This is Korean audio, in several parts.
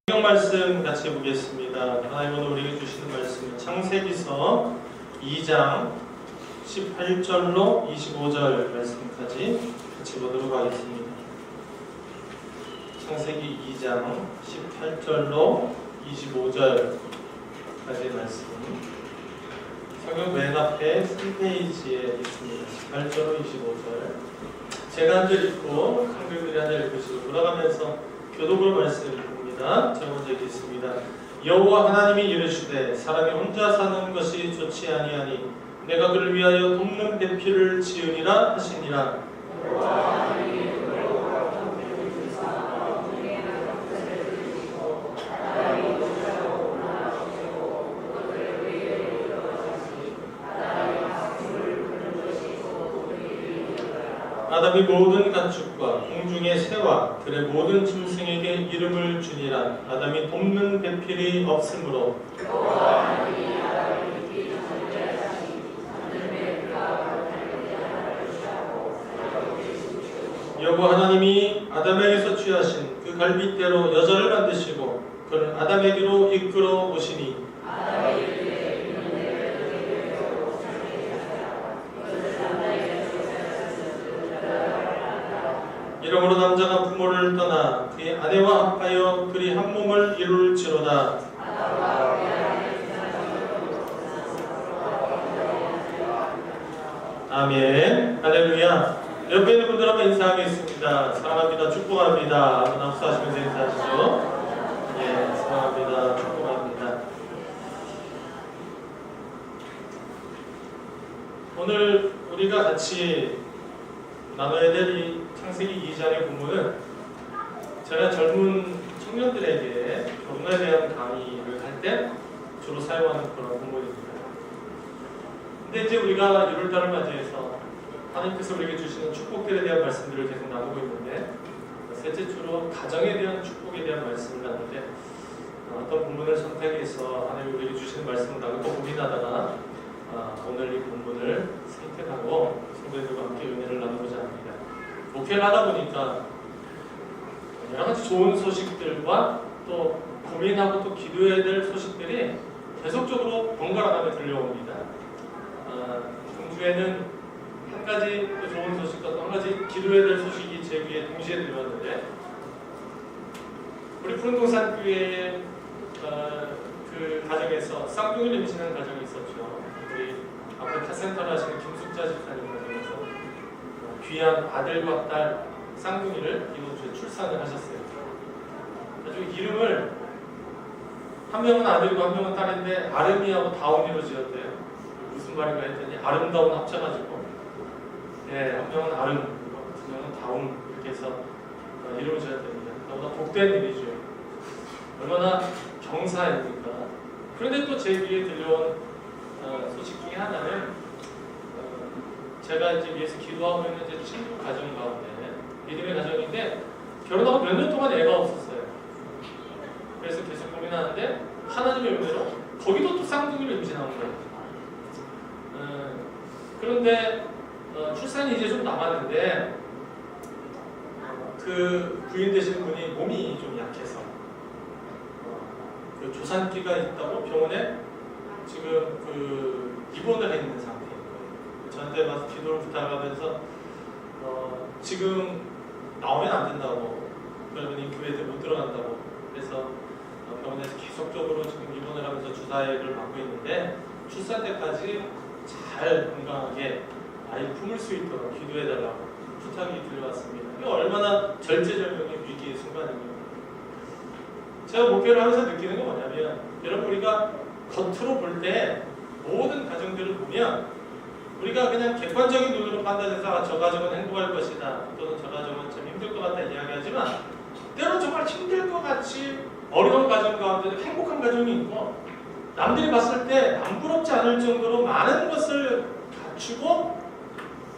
성경 말씀 같이 보겠습니다. 하나님 오늘 우리에게 주시는 말씀은 창세기서 2장 18절로 25절 말씀까지 같이 보도록 하겠습니다. 창세기 2장 18절로 25절까지의 말씀, 성경 맨 앞에 3페이지에 있습니다. 18절로 25절. 제가 한 절 읽고 성경들이 한 절 읽으시고 돌아가면서 교독으로 말씀을 봅니다. 제가 먼저 읽겠습니다. 여호와 하나님이 이르시되 사람이 혼자 사는 것이 좋지 아니하니 내가 그를 위하여 돕는 배필을 지으리라 하시니라. 아담이 모든 가축과 공중의 새와 들의 모든 짐승에게 이름을 주니라. 아담이 돕는 배필이 없으므로 여호와 하나님이 아담에게서 취하신 그 갈빗대로 여자를 만드시고 그를 아담에게로 이끌어 오시니 이러므로 남자가 부모를 떠나 그의 아내와 합하여 그리 한 몸을 이룰지로다. 아멘. 할렐루야. 옆에 있는 분들 한번 인사하겠습니다. 사랑합니다. 축복합니다. 한번 합수하시면서 인사하시죠. 예, 사랑합니다. 축복합니다. 오늘 우리가 같이 나눠야 될 이 창세기 2장의 본문은 제가 젊은 청년들에게 결혼에 대한 강의를 할 때 주로 사용하는 그런 본문입니다. 근데 이제 우리가 1월달을 맞이해서 하나님께서 우리에게 주시는 축복들에 대한 말씀들을 계속 나누고 있는데, 셋째 주로 가정에 대한 축복에 대한 말씀을 나누는데 어떤 본문을 선택해서 하나님이 우리에게 주시는 말씀을 나누고 고민하다가 오늘 이 본문을 선택하고 성도들과 함께 은혜를 나누고자 합니다. 목회를 하다 보니까 여러 가지 좋은 소식들과 또 고민하고 또 기도해야 될 소식들이 계속적으로 번갈아가며 들려옵니다. 공주에는 한 가지 또 좋은 소식과 또 한 가지 기도해야 될 소식이 제 귀에 동시에 들렸는데, 우리 푸른동산 교회의 그 가정에서 쌍둥이를 임신한 가정이 있었죠. 우리 앞에 카센터를 하시는 김숙자 집사님 가정에서 귀한 아들과 딸 쌍둥이를 이번 주에 출산을 하셨어요. 아주 이름을 한 명은 아들이고 한 명은 딸인데 아름이하고 다운이로 지었대요. 무슨 말인가 했더니 아름다운 합쳐가지고, 예, 한 명은 아름, 한 명은 다운, 이렇게 해서 이름을 지었답니다. 너무나 복된 일이죠. 얼마나 경사입니까? 그런데 또 제 귀에 들려온 소식 중에 하나는 제가 이제 위에서 기도하고 있는 제 친구 가정 가운데, 믿음의 가정인데 결혼하고 몇 년 동안 애가 없었어요. 그래서 계속 고민하는데 하나님의 은혜로 거기도 또 쌍둥이를 임신한 거예요. 그런데 출산이 이제 좀 남았는데 그 부인 되시는 분이 몸이 좀 약해서 그 조산기가 있다고 병원에 지금 그 입원을 해 있는 상태인 거예요. 저한테 와서 기도를 부탁하면서 지금 나오면 안 된다고, 그러더니 교회에 못 들어간다고, 그래서 병원에서 계속적으로 지금 입원을 하면서 주사액을 맞고 있는데 출산 때까지 잘 건강하게 아이를 품을 수 있도록 기도해달라고 부탁이 들려왔습니다. 이게 얼마나 절제절명의 위기의 순간입니까? 제가 목표를 하면서 느끼는 건 뭐냐면, 여러분 우리가 겉으로 볼 때 모든 가정들을 보면 우리가 그냥 객관적인 눈으로 판단해서 저 가정은 행복할 것이다, 또는 저 가정은 참 힘들 것 같다 이야기하지만, 때로 정말 힘들 것 같이 어려운 가정 가운데 행복한 가정이 있고, 남들이 봤을 때 안 부럽지 않을 정도로 많은 것을 갖추고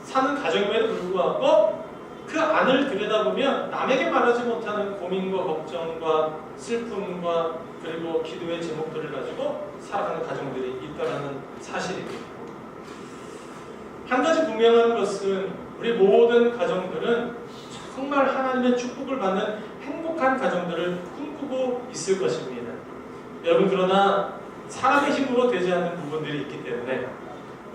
사는 가정임에도 불구하고 그 안을 들여다보면 남에게 말하지 못하는 고민과 걱정과 슬픔과 그리고 기도의 제목들을 가지고 살아가는 가정들이 있다는 사실입니다. 한 가지 분명한 것은 우리 모든 가정들은 정말 하나님의 축복을 받는 행복한 가정들을 꿈꾸고 있을 것입니다. 여러분, 그러나 사람의 힘으로 되지 않는 부분들이 있기 때문에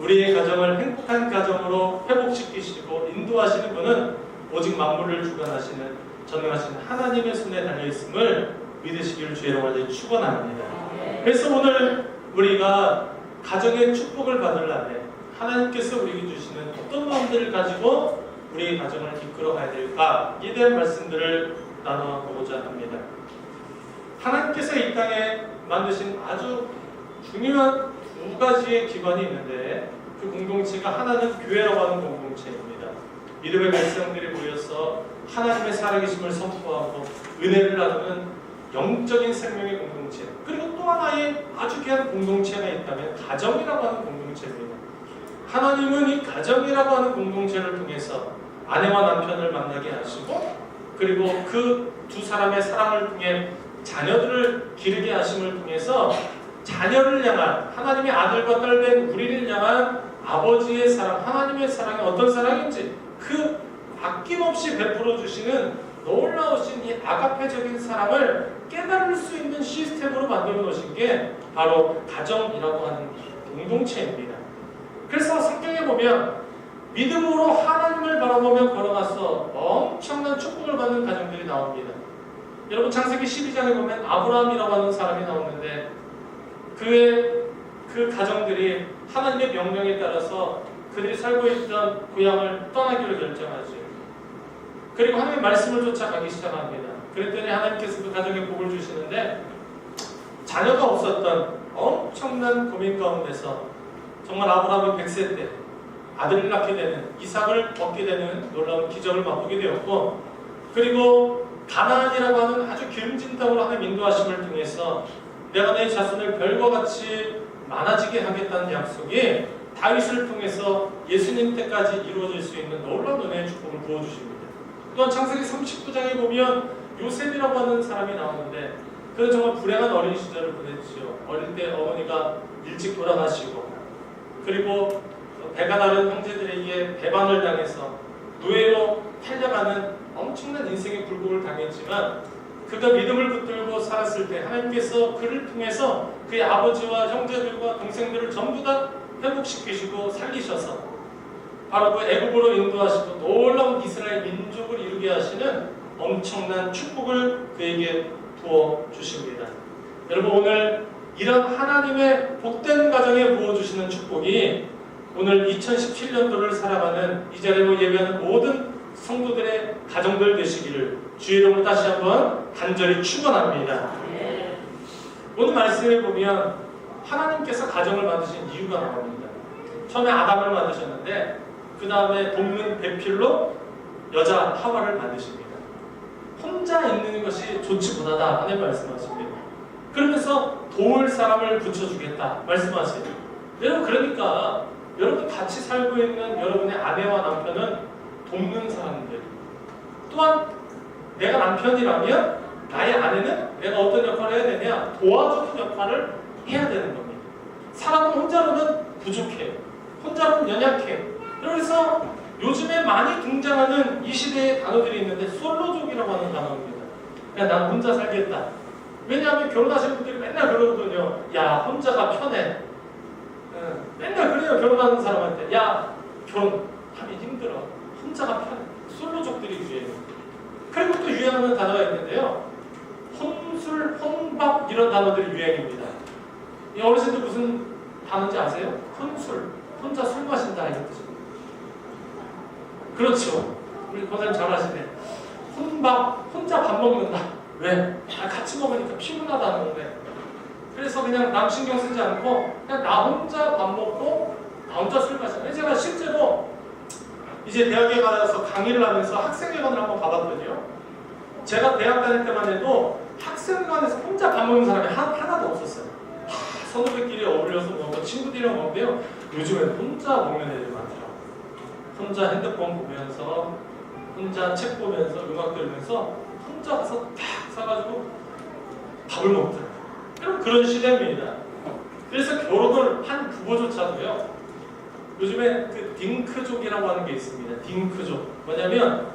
우리의 가정을 행복한 가정으로 회복시키시고 인도하시는 분은 오직 만물을 주관하시는 전능하신 하나님의 손에 달려있음을 믿으시기를 주의 이름으로 축원합니다. 그래서 오늘 우리가 가정의 축복을 받으려면 하나님께서 우리에게 주시는 어떤 마음들을 가지고 우리의 가정을 이끌어가야 될까에 대한 말씀들을 나눠보고자 합니다. 하나님께서 이 땅에 만드신 아주 중요한 두 가지의 기관이 있는데 그 공동체가 하나는 교회라고 하는 공동체입니다. 믿음의 백성들이 모여서 하나님의 살아계심을 선포하고 은혜를 나누는 영적인 생명의 공동체, 그리고 또 하나의 아주 귀한 공동체가 있다면 가정이라고 하는 공동체입니다. 하나님은 이 가정이라고 하는 공동체를 통해서 아내와 남편을 만나게 하시고 그리고 그 두 사람의 사랑을 통해 자녀들을 기르게 하심을 통해서 자녀를 향한 하나님의 아들과 딸된 우리를 향한 아버지의 사랑, 하나님의 사랑이 어떤 사랑인지 그 아낌없이 베풀어 주시는 놀라우신 이 아가페적인 사랑을 깨달을 수 있는 시스템으로 만들어 놓으신 게 바로 가정이라고 하는 공동체입니다. 그래서 성경에 보면 믿음으로 하나님을 바라보며 걸어가서 엄청난 축복을 받는 가정들이 나옵니다. 여러분, 창세기 12장에 보면 아브라함이라고 하는 사람이 나오는데 그 가정들이 하나님의 명령에 따라서 그들이 살고 있던 고향을 떠나기로 결정하죠. 그리고 하나님의 말씀을 쫓아가기 시작합니다. 그랬더니 하나님께서 그 가정에 복을 주시는데 자녀가 없었던 엄청난 고민 가운데서 정말 아브라함이 100세 때 아들을 낳게 되는, 이삭을 얻게 되는 놀라운 기적을 맛보게 되었고, 그리고 가나안이라고 하는 아주 기름진 땅으로 하나님 인도하심을 통해서 내가 내 자손을 별과 같이 많아지게 하겠다는 약속이 다윗을 통해서 예수님 때까지 이루어질 수 있는 놀라운 은혜의 축복을 부어주십니다. 또한 창세기 39장에 보면 요셉이라고 하는 사람이 나오는데 그는 정말 불행한 어린 시절을 보냈지요. 어릴 때 어머니가 일찍 돌아가시고 그리고 배가 다른 형제들에게 배반을 당해서 노예로 팔려가는 엄청난 인생의 굴곡을 당했지만 그가 믿음을 붙들고 살았을 때 하나님께서 그를 통해서 그의 아버지와 형제들과 동생들을 전부 다 회복시키시고 살리셔서 바로 그 애국으로 인도하시고 놀라운 이스라엘 민족을 이루게 하시는 엄청난 축복을 그에게 부어주십니다. 여러분, 오늘 이런 하나님의 복된 가정에 부어주시는 축복이 오늘 2017년도를 살아가는 이 자리로 예배하는 모든 성도들의 가정들 되시기를 주의 이름으로 다시 한번 간절히 축원합니다. 오늘 말씀에 보면 하나님께서 가정을 만드신 이유가 나옵니다. 처음에 아담을 만드셨는데 그 다음에 돕는 배필로 여자 하와를 만드십니다. 혼자 있는 것이 좋지 못하다 하는 말씀하십니다. 그러면서 도울 사람을 붙여주겠다 말씀하세요. 여러분, 그러니까 여러분 같이 살고 있는 여러분의 아내와 남편은 돕는 사람들, 또한 내가 남편이라면 나의 아내는 내가 어떤 역할을 해야 되냐, 도와주는 역할을 해야 되는 겁니다. 사람은 혼자로는 부족해요. 혼자로는 연약해요. 그래서 요즘에 많이 등장하는 이 시대의 단어들이 있는데 솔로족이라고 하는 단어입니다. 그냥 난 혼자 살겠다. 왜냐하면 결혼하시는 분들이 맨날 그러거든요. 야, 혼자가 편해. 맨날 그래요. 결혼하는 사람한테. 야, 결혼하기 힘들어. 혼자가 편해. 솔로족들이 유행해요. 그리고 또 유행하는 단어가 있는데요. 혼술, 혼밥 이런 단어들이 유행입니다. 이 어르신들 무슨 단어인지 아세요? 혼술. 혼자 술 마신다 이런 뜻입니다. 그렇죠. 우리 권사님 잘 아시네. 혼밥, 혼자 밥 먹는다. 왜? 같이 먹으니까 피곤하다는 건데. 그래서 그냥 남 신경 쓰지 않고 그냥 나 혼자 밥 먹고 나 혼자 술 마신다. 제가 실제로 이제 대학에 가서 강의를 하면서 학생회관을 한번 가봤거든요. 제가 대학 다닐 때만 해도 학생회관에서 혼자 밥 먹는 사람이 하나도 없었어요. 선후배끼리 어울려서 먹고 친구들이랑 먹는데요. 요즘엔 혼자 먹는 애들이 많더라고요. 혼자 핸드폰 보면서, 혼자 책 보면서, 음악 들으면서 혼자 가서 탁 사가지고 밥을 먹더라고요. 그런 시대입니다. 그래서 결혼을 한 부부조차도요. 요즘에 그 딩크족이라고 하는 게 있습니다. 딩크족. 뭐냐면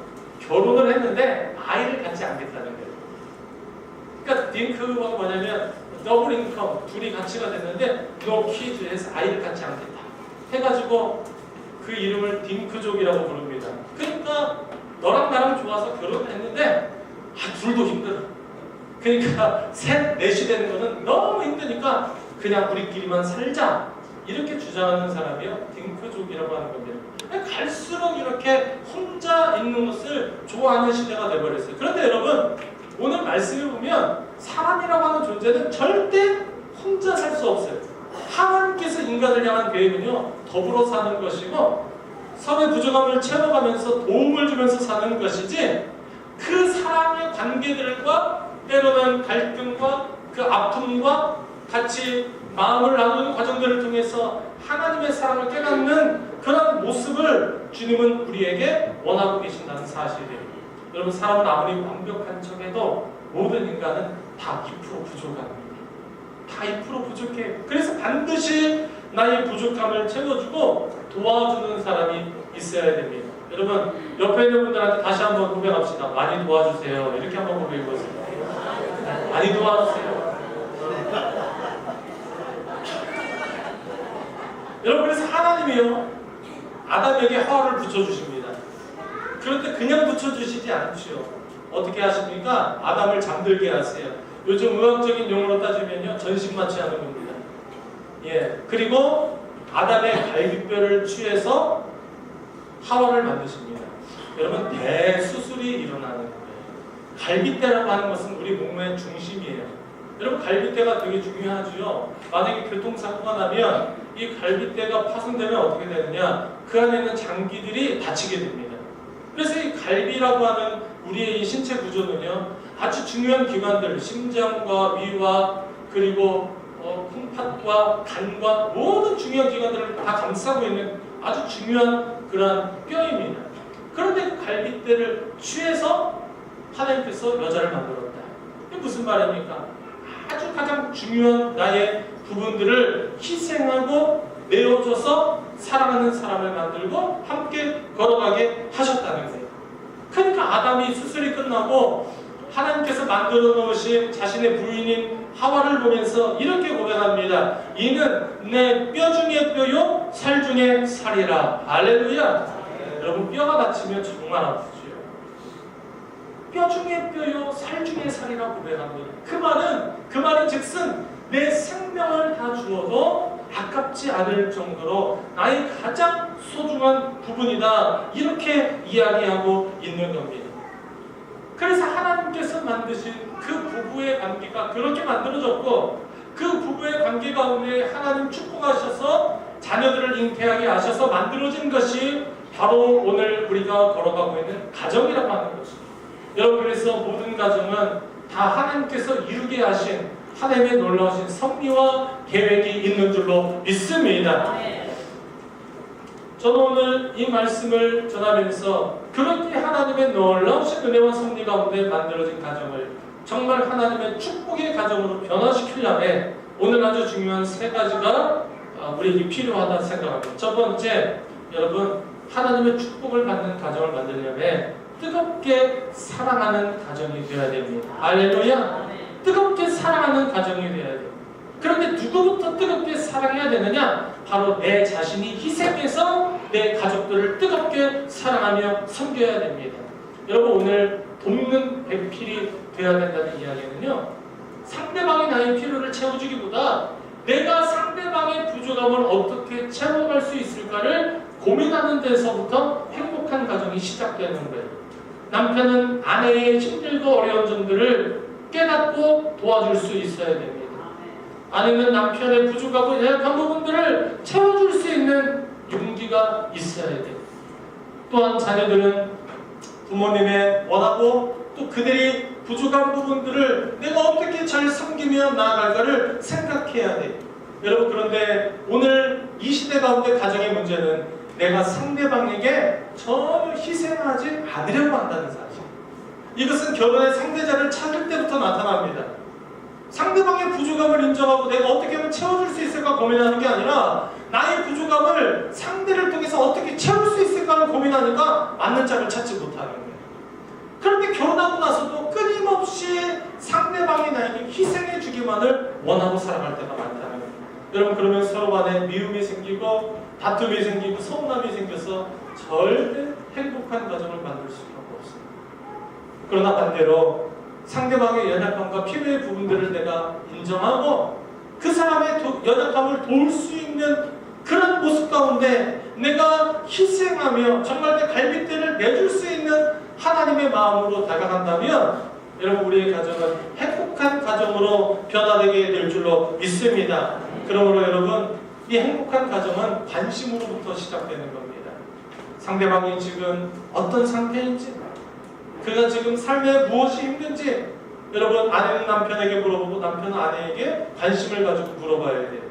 결혼을 했는데 아이를 갖지 않겠다는 거예요. 그러니까 딩크가 뭐냐면 더블 인컴, 둘이 같이가 됐는데 no kids 해서 아이를 갖지 않겠다 해가지고 그 이름을 딩크족이라고 부릅니다. 그러니까 너랑 나랑 좋아서 결혼했는데 둘도 힘들어. 그러니까 셋, 넷이 되는 거는 너무 힘드니까 그냥 우리끼리만 살자 이렇게 주장하는 사람이요 딩크족이라고 하는 겁니다. 갈수록 이렇게 혼자 있는 것을 좋아하는 시대가 되어버렸어요. 그런데 여러분 오늘 말씀을 보면 사람이라고 하는 존재는 절대 혼자 살 수 없어요. 하나님께서 인간을 향한 계획은요 더불어 사는 것이고 서로의 부족함을 채워가면서 도움을 주면서 사는 것이지 그 사람의 관계들과 때로는 갈등과 그 아픔과 같이 마음을 나누는 과정들을 통해서 하나님의 사랑을 깨닫는 그런 모습을 주님은 우리에게 원하고 계신다는 사실이에요. 여러분 사람은 아무리 완벽한 척해도 모든 인간은 다 2% 부족합니다. 다 2% 부족해요. 그래서 반드시 나의 부족함을 채워주고 도와주는 사람이 있어야 됩니다. 여러분 옆에 있는 분들한테 다시 한번 고백합시다. 많이 도와주세요. 이렇게 한번 고백해보세요. 많이 도와주세요. 여러분 그래서 하나님이요 아담에게 하와를 붙여주십니다. 그런데 그냥 붙여주시지 않죠. 어떻게 하십니까? 아담을 잠들게 하세요. 요즘 의학적인 용어로 따지면요 전신마취 하는 겁니다. 예, 그리고 아담의 갈비뼈를 취해서 하와를 만드십니다. 여러분 대수술이 일어나는 거예요. 갈비뼈라고 하는 것은 우리 몸의 중심이에요. 여러분 갈비뼈가 되게 중요하죠. 만약에 교통사고가 나면 이 갈비뼈가 파손되면 어떻게 되느냐? 그 안에 있는 장기들이 다치게 됩니다. 그래서 이 갈비라고 하는 우리의 이 신체 구조는요 아주 중요한 기관들, 심장과 위와 그리고 콩팥과 간과 모든 중요한 기관들을 다 감싸고 있는 아주 중요한 그러한 뼈입니다. 그런데 그 갈비뼈를 취해서 하나님께서 여자를 만들었다. 이게 무슨 말입니까? 아주 가장 중요한 나의 부분들을 희생하고 내어줘서 사랑하는 사람을 만들고 함께 걸어가게 하셨다는 거예요. 그러니까 아담이 수술이 끝나고 하나님께서 만들어 놓으신 자신의 부인인 하와를 보면서 이렇게 고백합니다. 이는 내 뼈 중에 뼈요 살 중에 살이라. 할렐루야. 여러분 뼈가 다치면 정말 아프죠. 뼈 중에 뼈요 살 중에 살이라 고백합니다. 그 말은 즉슨 내 생명을 다 주어도 아깝지 않을 정도로 나의 가장 소중한 부분이다 이렇게 이야기하고 있는 겁니다. 그래서 하나님께서 만드신 그 부부의 관계가 그렇게 만들어졌고 그 부부의 관계 가운데 하나님 축복하셔서 자녀들을 잉태하게 하셔서 만들어진 것이 바로 오늘 우리가 걸어가고 있는 가정이라고 하는 것입니다. 여러분 그래서 모든 가정은 다 하나님께서 이루게 하신 하나님의 놀라우신 섭리와 계획이 있는 줄로 믿습니다. 저는 오늘 이 말씀을 전하면서 그렇게 하나님의 놀라우신 은혜와 섭리 가운데 만들어진 가정을 정말 하나님의 축복의 가정으로 변화시키려면 오늘 아주 중요한 세 가지가 우리에게 필요하다 생각합니다. 첫 번째, 여러분 하나님의 축복을 받는 가정을 만들려면 뜨겁게 사랑하는 가정이 되어야 됩니다. 할렐루야. 뜨겁게 사랑하는 가정이 되어야 돼요. 그런데 누구부터 뜨겁게 사랑해야 되느냐? 바로 내 자신이 희생해서 내 가족들을 뜨겁게 사랑하며 섬겨야 됩니다. 여러분 오늘 돕는 배필이 되어야 된다는 이야기는요 상대방이 나의 필요를 채워주기보다 내가 상대방의 부족함을 어떻게 채워갈 수 있을까를 고민하는 데서부터 행복한 가정이 시작되는 거예요. 남편은 아내의 힘들고 어려운 점들을 깨닫고 도와줄 수 있어야 됩니다. 아내는 남편의 부족하고 연약한 부분들을 채워줄 수 있는 용기가 있어야 돼요. 또한 자녀들은 부모님의 원하고 또 그들이 부족한 부분들을 내가 어떻게 잘 섬기며 나아갈까를 생각해야 돼요. 여러분 그런데 오늘 이 시대 가운데 가정의 문제는 내가 상대방에게 전혀 희생하지 않으려고 한다는 사실. 이것은 결혼의 상대자를 찾을 때부터 나타납니다. 상대방의 부족함을 인정하고 내가 어떻게 하면 채워줄 수 있을까 고민하는 게 아니라 나의 부족함을 상대를 통해서 어떻게 채울 수 있을까를 고민하니까 맞는 짝을 찾지 못하는 거예요. 그런데 결혼하고 나서도 끊임없이 상대방이 나에게 희생해 주기만을 원하고 살아갈 때가 많다는 거예요. 여러분, 그러면 서로 간에 미움이 생기고 다툼이 생기고 서운함이 생겨서 절대 행복한 가정을 만들 수가 없습니다. 그러나 반대로 상대방의 연약함과 필요의 부분들을 내가 인정하고 그 사람의 연약함을 도울 수 있는 그런 모습 가운데 내가 희생하며 정말 내 갈빗대를 내줄 수 있는 하나님의 마음으로 다가간다면 여러분, 우리의 가정은 행복한 가정으로 변화되게 될 줄로 믿습니다. 그러므로 여러분, 이 행복한 가정은 관심으로부터 시작되는 겁니다. 상대방이 지금 어떤 상태인지, 그가 지금 삶에 무엇이 힘든지, 여러분, 아내는 남편에게 물어보고 남편은 아내에게 관심을 가지고 물어봐야 돼요.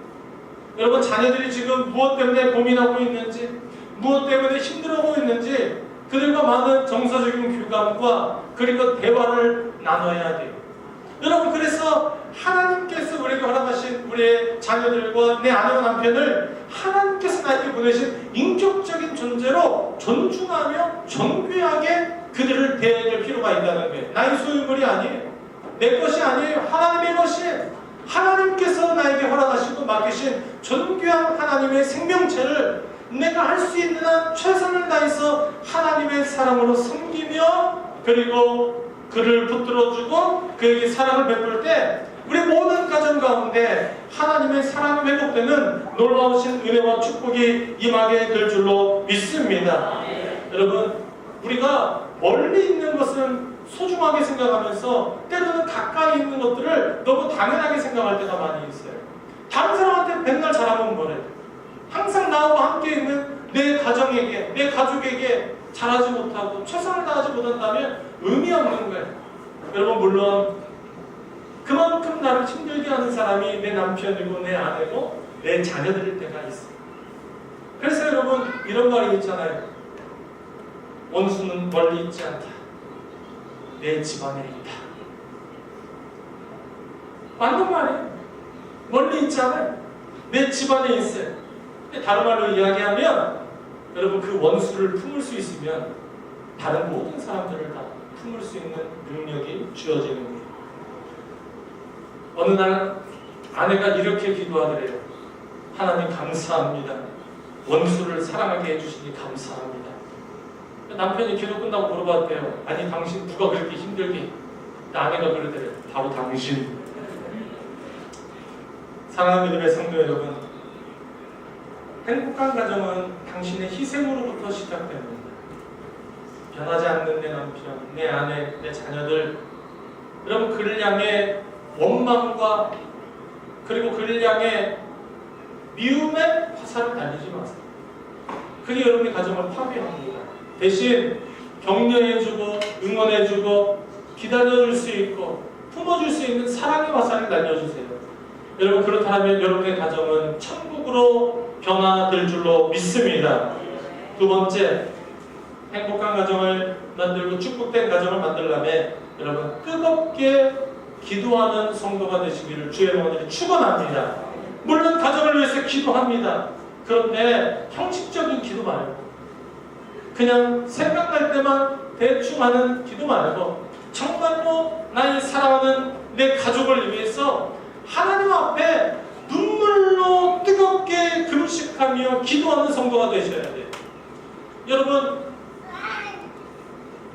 여러분, 자녀들이 지금 무엇 때문에 고민하고 있는지, 무엇 때문에 힘들어하고 있는지 그들과 많은 정서적인 교감과 그리고 대화를 나눠야 돼요. 여러분, 그래서 하나님께서 우리에게 허락하신 우리의 자녀들과 내 아내와 남편을 하나님께서 나에게 보내신 인격적인 존재로 존중하며 존귀하게 그들을 대해줄 필요가 있다는 거예요. 나의 소유물이 아니에요. 내 것이 아니에요. 하나님의 것이에요. 하나님께서 나에게 허락하시고 맡기신 존귀한 하나님의 생명체를 내가 할 수 있는 한 최선을 다해서 하나님의 사랑으로 섬기며 그리고 그를 붙들어주고 그에게 사랑을 베풀 때 우리 모든 가정 가운데 하나님의 사랑이 회복되는 놀라우신 은혜와 축복이 임하게 될 줄로 믿습니다. 여러분, 우리가 멀리 있는 것은 소중하게 생각하면서 때로는 가까이 있는 것들을 너무 당연하게 생각할 때가 많이 있어요. 다른 사람한테 맨날 잘하면 뭐래? 항상 나와 함께 있는 내 가정에게, 내 가족에게 잘하지 못하고 최선을 다하지 못한다면 의미 없는 거예요. 여러분, 물론 그만큼 나를 힘들게 하는 사람이 내 남편이고 내 아내고 내 자녀들일 때가 있어요. 그래서 여러분, 이런 말이 있잖아요. 원수는 멀리 있지 않다. 내 집안에 있다. 맞는 말이에요. 멀리 있지 않아요. 내 집안에 있어요. 다른 말로 이야기하면 여러분, 그 원수를 품을 수 있으면 다른 모든 사람들을 다 품을 수 있는 능력이 주어지는 거예요. 어느 날 아내가 이렇게 기도하더래요. 하나님 감사합니다. 원수를 사랑하게 해주시니 감사합니다. 남편이 기도 끝나고 물어봤대요. 아니, 당신 누가 그렇게 힘들게? 아내가 그러더래요. 바로 당신. 사랑하는 믿음의 성도 여러분, 행복한 가정은 당신의 희생으로부터 시작됩니다. 변하지 않는 내 남편, 내 아내, 내 자녀들, 여러분, 그를 향해 원망과 그리고 그를 향해 미움의 화살을 날리지 마세요. 그게 여러분의 가정을 파괴합니다. 대신 격려해주고 응원해주고 기다려줄 수 있고 품어줄 수 있는 사랑의 화살을 날려주세요. 여러분, 그렇다면 여러분의 가정은 천국으로 변화될 줄로 믿습니다. 두 번째, 행복한 가정을 만들고 축복된 가정을 만들려면 여러분, 뜨겁게 기도하는 성도가 되시기를 주의 영혼들이 축원합니다. 물론 가정을 위해서 기도합니다. 그런데 형식적인 기도 말고 그냥 생각날 때만 대충 하는 기도 말고 정말로 나의 사랑하는 내 가족을 위해서 하나님 앞에 눈물로 뜨겁게 금식하며 기도하는 성도가 되셔야 돼요. 여러분,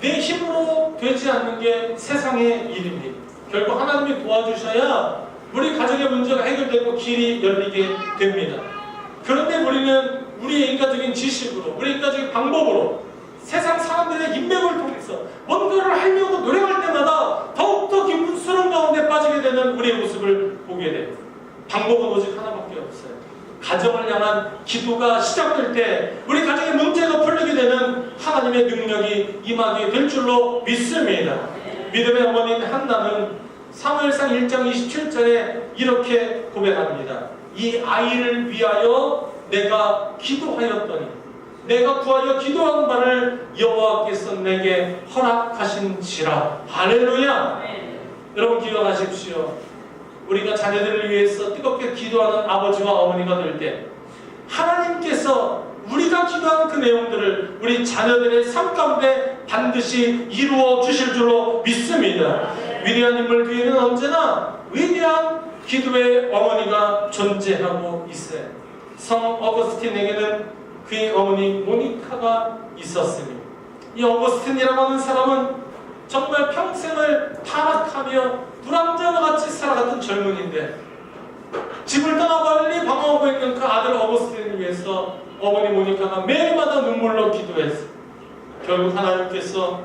내 힘으로 되지 않는 게 세상의 일입니다. 결국 하나님이 도와주셔야 우리 가정의 문제가 해결되고 길이 열리게 됩니다. 그런데 우리는 우리의 인간적인 지식으로, 우리 인간적인 방법으로 세상 사람들의 인맥을 통해서 뭔가를 하려고 노력할 때마다 더욱더 깊은 수렁 가운데 빠지게 되는 우리의 모습을 보게 됩니다. 방법은 오직 하나밖에 없어요. 가정을 향한 기도가 시작될 때 우리 가정의 문제가 풀리게 되는 하나님의 능력이 임하게 될 줄로 믿습니다. 믿음의 어머니인 한나는 사무엘상 1장 27절에 이렇게 고백합니다. 이 아이를 위하여 내가 기도하였더니 내가 구하여 기도한 바를 여호와께서 내게 허락하신지라. 할렐루야. 여러분, 기억하십시오. 우리가 자녀들을 위해서 뜨겁게 기도하는 아버지와 어머니가 될 때 하나님께서 우리가 기도하는 그 내용들을 우리 자녀들의 삶 가운데 반드시 이루어 주실 줄로 믿습니다. 위대한 인물 뒤에는 언제나 위대한 기도의 어머니가 존재하고 있어요. 성 어거스틴에게는 그의 어머니 모니카가 있었으니, 이 어거스틴이라고 하는 사람은 정말 평생을 타락하며 불황자와 같이 살아갔던 젊은인데, 집을 떠나 멀리 방황하고 있는 그 아들 어거스틴을 위해서 어머니 모니카가 매일마다 눈물로 기도했어요. 결국 하나님께서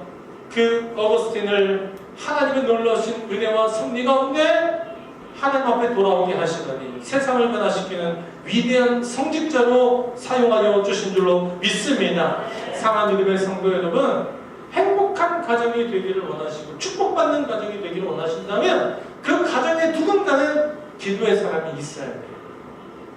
그 어거스틴을 하나님의 놀라우신 은혜와 섭리 가운데 하나님 앞에 돌아오게 하시더니 세상을 변화시키는 위대한 성직자로 사용하여 주신 줄로 믿습니다. 사랑하는 믿음의 성도 여러분, 행복한 가정이 되기를 원하시고 축복받는 가정이 되기를 원하신다면 그 가정에 누군가는 기도의 사람이 있어야 돼요.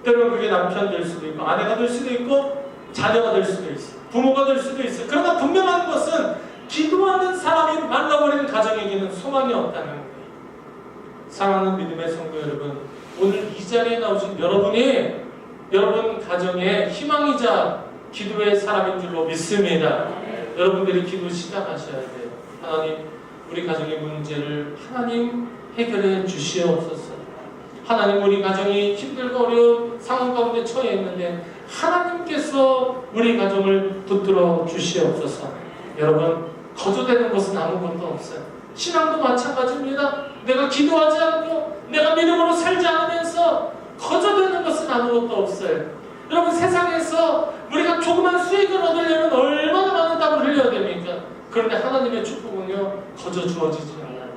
때로는 그게 남편 될 수도 있고 아내가 될 수도 있고 자녀가 될 수도 있어요. 부모가 될 수도 있어요. 그러나 분명한 것은 기도하는 사람이 말라버리는 가정에게는 소망이 없다는 거예요. 사랑하는 믿음의 성도 여러분, 오늘 이 자리에 나오신 여러분이 여러분 가정의 희망이자 기도의 사람인 줄로 믿습니다. 여러분들이 기도 시작하셔야 돼요. 하나님, 우리 가정의 문제를 하나님 해결해 주시옵소서. 하나님, 우리 가정이 힘들고 어려운 상황 가운데 처해 있는데 하나님께서 우리 가정을 붙들어 주시옵소서. 여러분, 거저되는 것은 아무것도 없어요. 신앙도 마찬가지입니다. 내가 기도하지 않고 내가 믿음으로 살지 않으면서 거저되는 것은 아무것도 없어요. 여러분, 세상에서 우리가 조그만 수익을 얻으려면 얼마나 많은 땀을 흘려야 됩니까? 그런데 하나님의 축복은요, 거저 주어지지 않아요.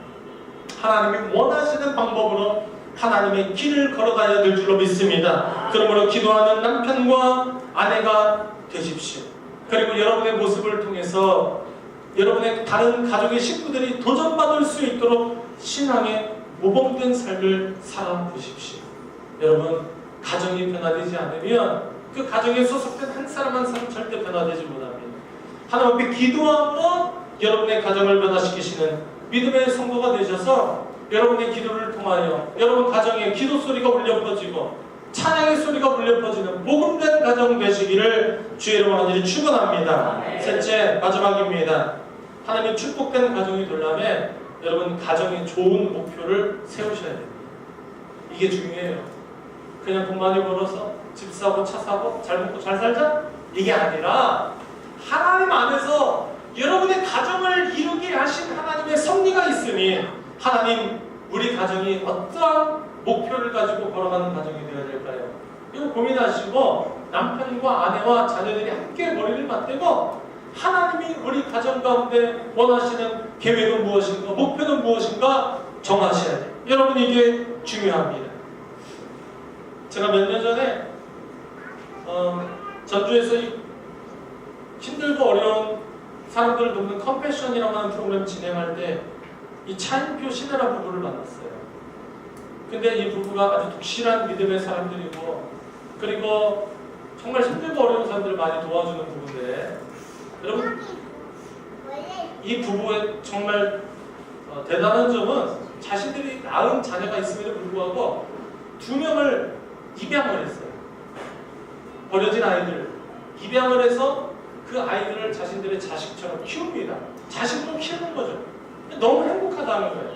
하나님이 원하시는 방법으로 하나님의 길을 걸어가야 될 줄로 믿습니다. 그러므로 기도하는 남편과 아내가 되십시오. 그리고 여러분의 모습을 통해서 여러분의 다른 가족의 식구들이 도전받을 수 있도록 신앙의 모범된 삶을 살아보십시오. 여러분, 가정이 변화되지 않으면 그 가정에 소속된 한 사람 한 사람 절대 변화되지 못합니다. 하나님 앞에 기도함으로 여러분의 가정을 변화시키시는 믿음의 성도가 되셔서 여러분의 기도를 통하여 여러분 가정에 기도 소리가 울려 퍼지고 찬양의 소리가 울려 퍼지는 복음된 가정 되시기를 주의 이름으로 간절히 축원합니다. 셋째, 마지막입니다. 하나님의 축복된 가정이 되려면 여러분 가정에 좋은 목표를 세우셔야 됩니다. 이게 중요해요. 그냥 돈 많이 벌어서 집 사고 차 사고 잘 먹고 잘 살자? 이게 아니라 하나님 안에서 여러분의 가정을 이루게 하신 하나님의 섭리가 있으니 하나님, 우리 가정이 어떠한 목표를 가지고 걸어가는 가정이 되어야 될까요? 이거 고민하시고 남편과 아내와 자녀들이 함께 머리를 맞대고 하나님이 우리 가정 가운데 원하시는 계획은 무엇인가, 목표는 무엇인가 정하셔야 돼요. 여러분, 이게 중요합니다. 제가 몇 년 전에 전주에서 힘들고 어려운 사람들을 돕는 컴패션이라고 하는 프로그램 진행할 때 이 차인표 신혜라 부부를 만났어요. 근데 이 부부가 아주 독실한 믿음의 사람들이고 그리고 정말 힘들고 어려운 사람들을 많이 도와주는 부부인데, 여러분, 이 부부의 정말 대단한 점은 자신들이 낳은 자녀가 있음에도 불구하고 2명을 입양을 했어요. 버려진 아이들 입양을 해서 그 아이들을 자신들의 자식처럼 키웁니다. 자식으로 키우는 거죠. 너무 행복하다는 거예요.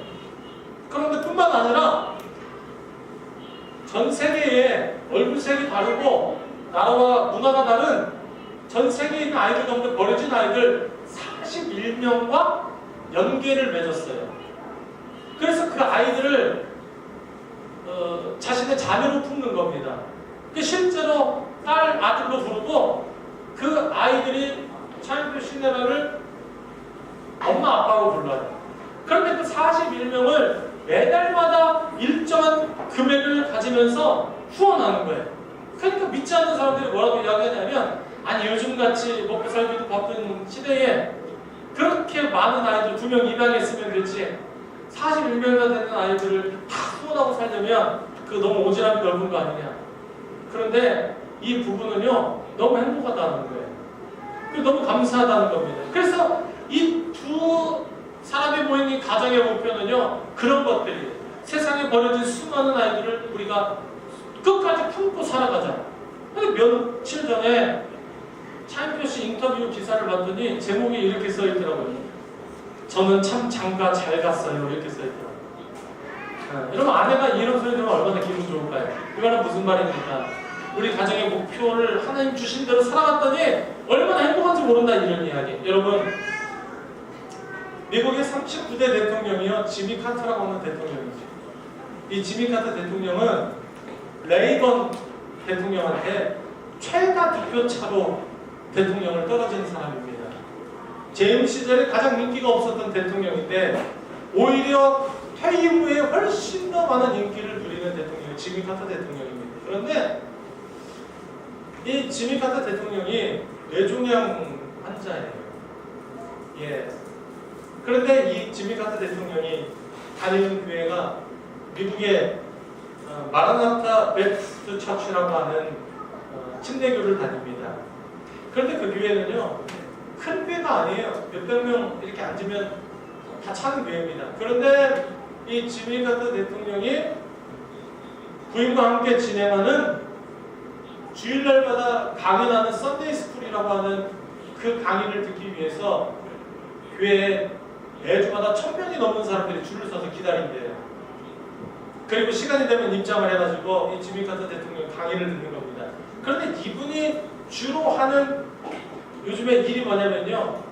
그런데 뿐만 아니라 전 세계에 얼굴색이 다르고 나라와 문화가 다른 전 세계에 있는 아이들 가운데 버려진 아이들 41명과 연계를 맺었어요. 그래서 그 아이들을 자신의 자녀로 품는 겁니다. 실제로 딸, 아들로 부르고 그 아이들이 차인표 신혜라를 엄마, 아빠로 불러요. 그런데 그 41명을 매달마다 일정한 금액을 가지면서 후원하는 거예요. 그러니까 믿지 않는 사람들이 뭐라고 이야기하냐면, 아니 요즘같이 먹고 살기도 바쁜 시대에 그렇게 많은 아이들 2명 입양했으면 됐지 41명이나 되는 아이들을 다 후원하고 살려면 그 너무 오지랖이 넓은 거 아니냐. 그런데 이 부부는요 너무 행복하다는 거예요. 그리고 너무 감사하다는 겁니다. 그래서 이 두 사람이 모인 이 가정의 목표는요 그런 것들이에요. 세상에 버려진 수많은 아이들을 우리가 끝까지 품고 살아가자. 근데 며칠 전에 차인표 씨 인터뷰 기사를 봤더니 제목이 이렇게 써 있더라고요. 저는 참 장가 잘 갔어요. 이렇게 써 있더라고요. 이러면 아내가 이런 소리 들으면 얼마나 기분 좋을까요? 이거는 무슨 말입니까? 우리 가정의 목표를 하나님 주신 대로 살아갔더니 얼마나 행복한지 모른다, 이런 이야기. 여러분, 미국의 39대 대통령이요, 지미 카터라고 하는 대통령이죠. 이 지미 카터 대통령은 레이건 대통령한테 최다 득표차로 대통령을 떨어진 사람입니다. 재임 시절에 가장 인기가 없었던 대통령인데 오히려 퇴임 후에 훨씬 더 많은 인기를 누리는 대통령이 지미 카터 대통령입니다. 그런데 이 지미 카터 대통령이 뇌종양 환자예요. 예. 그런데 이 지미 카터 대통령이 다니는 교회가 미국의 마라나타 베프티스트 처치라고 하는 침례교를 다닙니다. 그런데 그 교회는요, 큰 교회가 아니에요. 몇백 명 이렇게 앉으면 다 차는 교회입니다. 그런데 이 지미 카터 대통령이 부인과 함께 진행하는 주일날마다 강연하는 썬데이 스쿨이라고 하는 그 강의를 듣기 위해서 교회에 매주마다 1000명이 넘는 사람들이 줄을 서서 기다린대요. 그리고 시간이 되면 입장을 해가지고 이 지미 카터 대통령 강의를 듣는 겁니다. 그런데 이분이 주로 하는 요즘에 일이 뭐냐면요,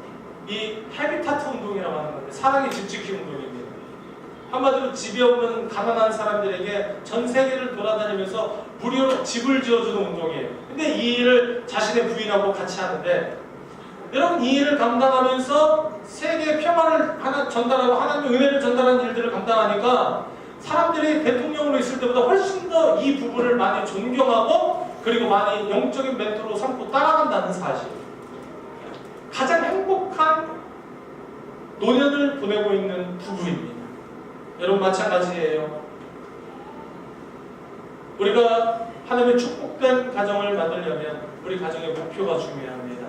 이 헤비타트 운동이라고 하는 건데, 사랑의 집 지키 운동입니다. 한마디로 집이 없는 가난한 사람들에게 전 세계를 돌아다니면서 무료로 집을 지어주는 운동이에요. 근데 이 일을 자신의 부인하고 같이 하는데, 여러분, 이 일을 감당하면서 세계 평화를 전달하고 하나님의 은혜를 전달하는 일들을 감당하니까 사람들이 대통령으로 있을 때보다 훨씬 더 이 부분을 많이 존경하고 그리고 많이 영적인 멘토로 삼고 따라간다는 사실. 가장 행복한 노년을 보내고 있는 부부입니다. 여러분, 마찬가지예요. 우리가 하나님의 축복된 가정을 만들려면 우리 가정의 목표가 중요합니다.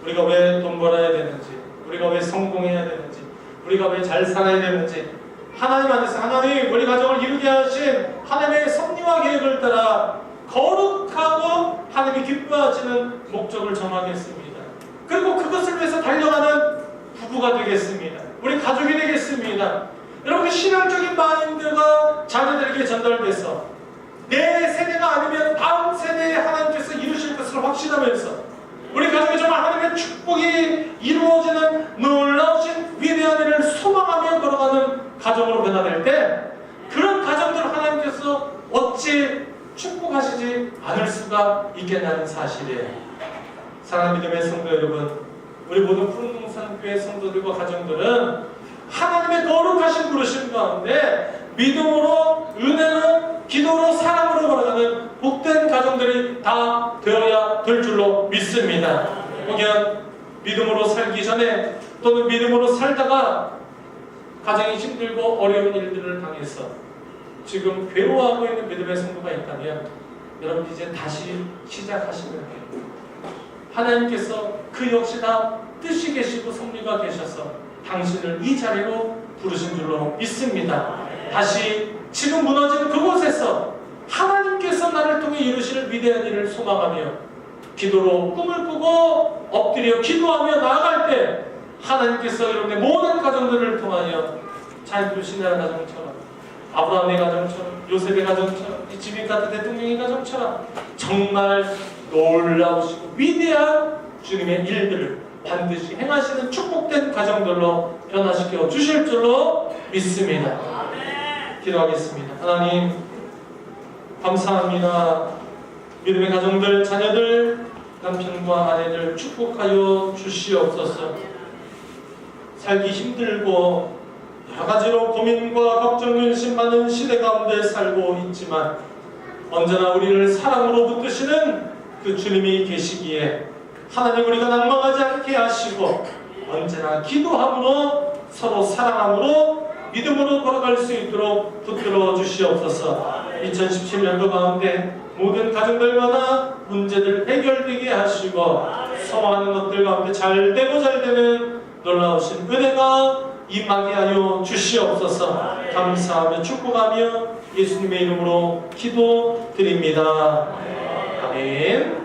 우리가 왜 돈 벌어야 되는지, 우리가 왜 성공해야 되는지, 우리가 왜 잘 살아야 되는지, 하나님 안에서 하나님 우리 가정을 이루게 하신 하나님의 섭리와 계획을 따라 거룩하고 하나님이 기뻐하시는 목적을 정하겠습니다. 그리고 그것을 위해서 달려가는 부부가 되겠습니다. 우리 가족이 되겠습니다. 여러분, 신앙적인 마인드가 자녀들에게 전달돼서 내 세대가 아니면 다음 세대에 하나님께서 이루실 것을 확신하면서 우리 가정에 정말 하나님의 축복이 이루어지는 놀라우신 위대한 일을 소망하며 걸어가는 가정으로 변화될 때, 그런 가정들을 하나님께서 어찌 축복하시지 않을 수가 있겠냐는 사실이에요. 사랑하는 믿음의 성도 여러분, 우리 모든 푸른동산교회 성도들과 가정들은 하나님의 거룩하신 부르심 가운데 믿음으로, 은혜로, 기도로, 사랑으로 걸어가는 복된 가정들이 다 되어야 될 줄로 믿습니다. 혹여 믿음으로 살기 전에 또는 믿음으로 살다가 가정이 힘들고 어려운 일들을 당해서 지금 괴로워하고 있는 믿음의 성도가 있다면 여러분, 이제 다시 시작하시면 돼요. 하나님께서 그 역시 다 뜻이 계시고 섭리가 계셔서 당신을 이 자리로 부르신 줄로 믿습니다. 다시 지금 무너진 그곳에서 하나님께서 나를 통해 이루실 위대한 일을 소망하며 기도로 꿈을 꾸고 엎드려 기도하며 나아갈 때 하나님께서 여러분의 모든 가정들을 통하여 차인표 신의 가정처럼, 아브라함의 가정처럼, 요셉의 가정처럼, 이 지미 카터 대통령의 가정처럼 정말 놀라우시고 위대한 주님의 일들을 반드시 행하시는 축복된 가정들로 변화시켜 주실 줄로 믿습니다. 기도하겠습니다. 하나님, 감사합니다. 믿음의 가정들, 자녀들, 남편과 아내들 축복하여 주시옵소서. 살기 힘들고 여러 가지로 고민과 걱정, 근심 많은 시대 가운데 살고 있지만 언제나 우리를 사랑으로 붙드시는 그 주님이 계시기에 하나님, 우리가 낭망하지 않게 하시고 언제나 기도함으로 서로 사랑함으로 믿음으로 걸어갈 수 있도록 붙들어 주시옵소서. 2017년도 가운데 모든 가정들마다 문제들 해결되게 하시고 소망하는 것들 가운데 잘 되는 놀라우신 은혜가 임하게 하여 주시옵소서. 감사하며 축복하며 예수님의 이름으로 기도드립니다. 아멘.